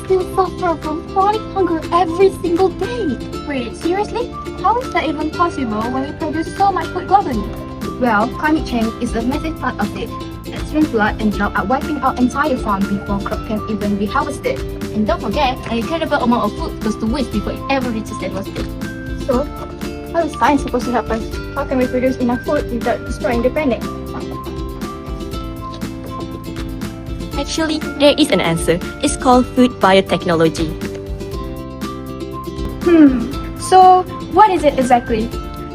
still suffer from chronic hunger every single day. Wait, seriously? How is that even possible when we produce so much food globally? Well, climate change is a massive part of it. Extreme flood and drought are wiping out entire farms before crop can even be harvested. And don't forget, an incredible amount of food goes to waste before it ever reaches the doorstep. So, how is science supposed to help us? How can we produce enough food without destroying the planet? Actually, there is an answer. It's called food biotechnology. So, what is it exactly?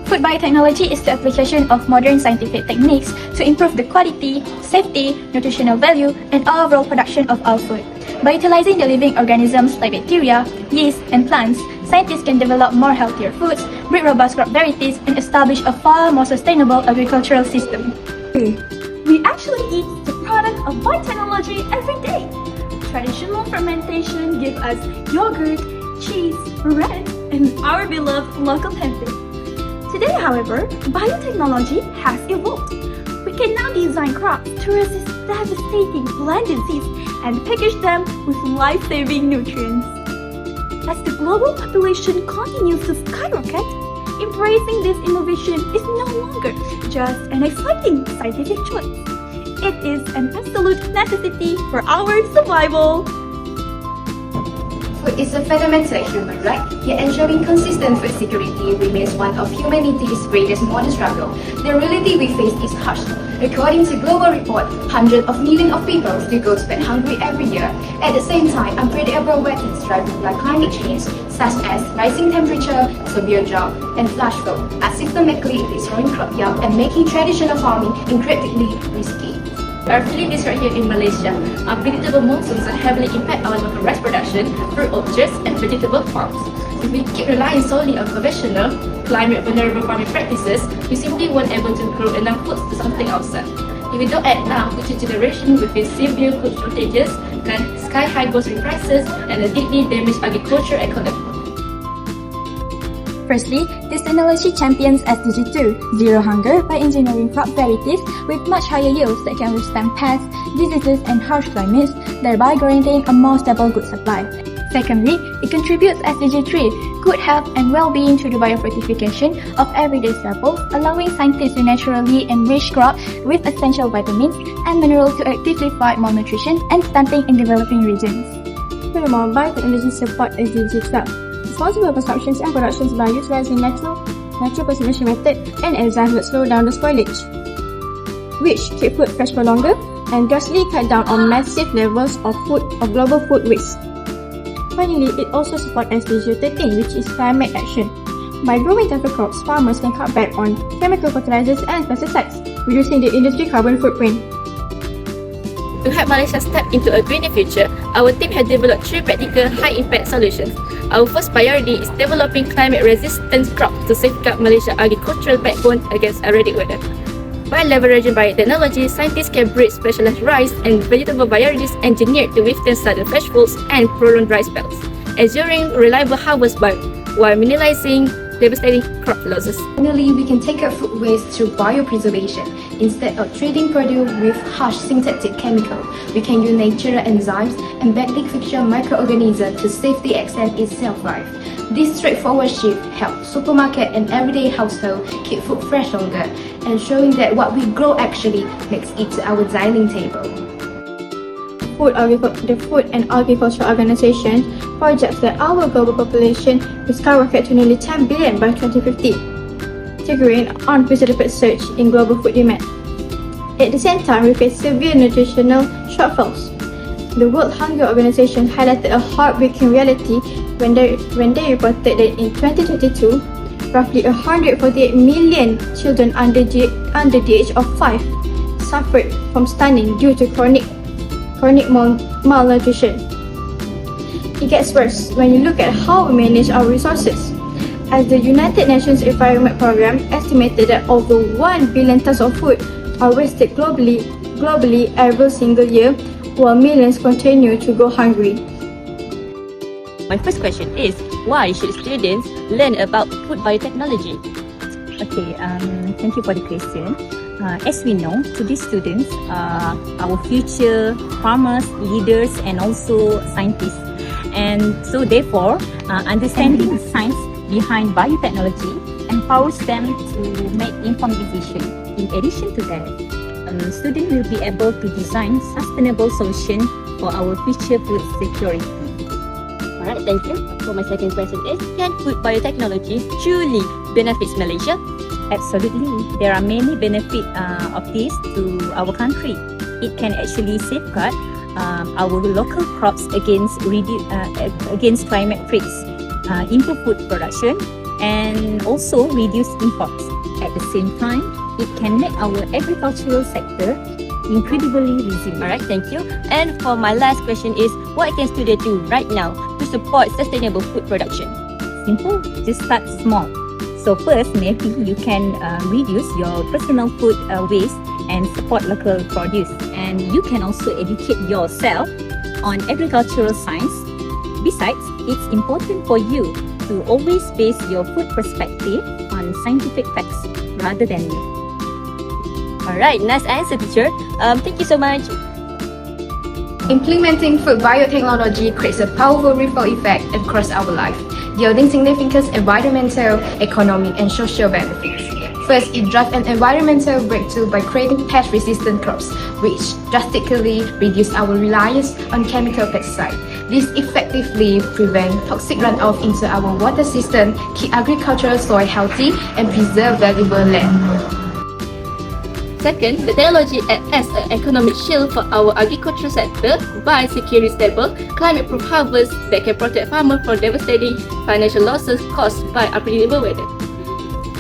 Food biotechnology is the application of modern scientific techniques to improve the quality, safety, nutritional value, and overall production of our food. By utilizing the living organisms like bacteria, yeast, and plants, scientists can develop more healthier foods, breed robust crop varieties, and establish a far more sustainable agricultural system. We actually eat the product of biotechnology every day. Traditional fermentation gives us yogurt, cheese, bread, and our beloved local tempeh. Today, however, biotechnology has evolved. We can now design crops to resist devastating plant disease and package them with life-saving nutrients. As the global population continues to skyrocket, embracing this innovation is no longer just an exciting scientific choice. It is an absolute necessity for our survival. Food is a fundamental human right, yet ensuring consistent food security remains one of humanity's greatest modern struggle. The reality we face is harsh. According to global report, hundreds of millions of people still go to bed hungry every year. At the same time, unpredictable weather driven by climate change, such as rising temperature, severe drought, and flash flood, are systematically destroying crop yield and making traditional farming incredibly risky. We are feeling this right here in Malaysia. Unpredictable monsoons are heavily impact our local rice production, fruit orchards, and vegetable farms. If we keep relying solely on conventional, climate-vulnerable farming practices, we simply won't able to grow enough food to sustain ourselves. If we don't act now, future generations will face severe food shortages, and sky-high grocery prices, and a deeply damaged agriculture economy. Firstly, this technology champions SDG 2, Zero Hunger, by engineering crop varieties with much higher yields that can withstand pests, diseases, and harsh climates, thereby guaranteeing a more stable food supply. Secondly, it contributes SDG 3, good health and well-being through the biofortification of everyday staples, allowing scientists to naturally enrich crops with essential vitamins and minerals to actively fight malnutrition and stunting in developing regions. Furthermore, biotechnology supports SDG 12, responsible consumptions and productions by utilizing natural preservation method and enzymes that slow down the spoilage, which keep food fresh for longer and drastically cut down on massive levels of global food waste. Finally, it also supports SDG 13, which is climate action. By growing tougher crops, farmers can cut back on chemical fertilizers and pesticides, reducing the industry carbon footprint. To help Malaysia step into a greener future, our team has developed 3 practical high-impact solutions. Our first priority is developing climate-resistant crops to safeguard Malaysia's agricultural backbone against erratic weather. By leveraging biotechnology, scientists can breed specialized rice and vegetable varieties engineered to withstand sudden flash floods and prolonged dry spells, ensuring reliable harvest while minimizing devastating crop losses. Finally, we can take out food waste through biopreservation. Instead of treating produce with harsh synthetic chemicals, we can use natural enzymes and beneficial microorganisms to safely extend its shelf life. This straightforward shift helps supermarket and everyday household keep food fresh longer, ensuring that what we grow actually makes it to our dining table. The Food and Agriculture Organization projects that our global population will skyrocket to nearly 10 billion by 2050, triggering an unprecedented surge in global food demand. At the same time, we face severe nutritional shortfalls. The World Hunger Organization highlighted a heartbreaking reality when they reported that in 2022, roughly 148 million children under the age of 5 suffered from stunting due to chronic malnutrition. It gets worse when you look at how we manage our resources. As the United Nations Environment Programme estimated that over 1 billion tons of food are wasted globally every single year, while millions continue to go hungry. My first question is, why should students learn about food biotechnology? Okay, thank you for the question. As we know, today's students are our future farmers, leaders, and also scientists. And so therefore, understanding the science behind biotechnology empowers them to make informed decisions. In addition to that, students will be able to design sustainable solutions for our future food security. Alright, thank you. So my second question is, can food biotechnology truly benefits Malaysia? Absolutely. There are many benefits of this to our country. It can actually safeguard our local crops against climate threats, improve food production, and also reduce imports. At the same time, it can make our agricultural sector incredibly resilient. Alright, thank you. And for my last question is, what can students do right now to support sustainable food production? Simple, just start small. So first, maybe you can reduce your personal food waste and support local produce. And you can also educate yourself on agricultural science. Besides, it's important for you to always base your food perspective on scientific facts rather than myth. Alright, nice answer, teacher. Thank you so much. Implementing food biotechnology creates a powerful ripple effect across our life, yielding significant environmental, economic, and social benefits. First, it drives an environmental breakthrough by creating pest-resistant crops, which drastically reduce our reliance on chemical pesticides. This effectively prevents toxic runoff into our water system, keep agricultural soil healthy, and preserve valuable land. Second, the technology acts as an economic shield for our agricultural sector by securing stable, climate-proof harvests that can protect farmers from devastating financial losses caused by unpredictable weather.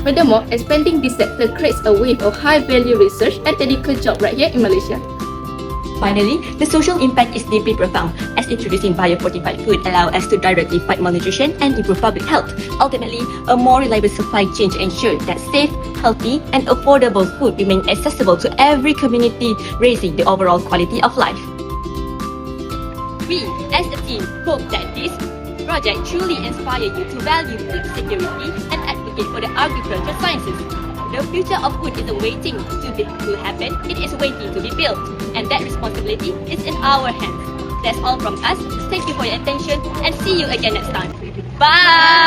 Furthermore, expanding this sector creates a wave of high-value research and technical jobs right here in Malaysia. Finally, the social impact is deeply profound, as introducing biofortified food allows us to directly fight malnutrition and improve public health. Ultimately, a more reliable supply chain ensures that safe, healthy, and affordable food remain accessible to every community, raising the overall quality of life. We, as a team, hope that this project truly inspires you to value food security and advocate for the agricultural sciences. The future of food isn't waiting to happen, it is waiting to be built. And that responsibility is in our hands. That's all from us. Thank you for your attention and see you again next time. Bye!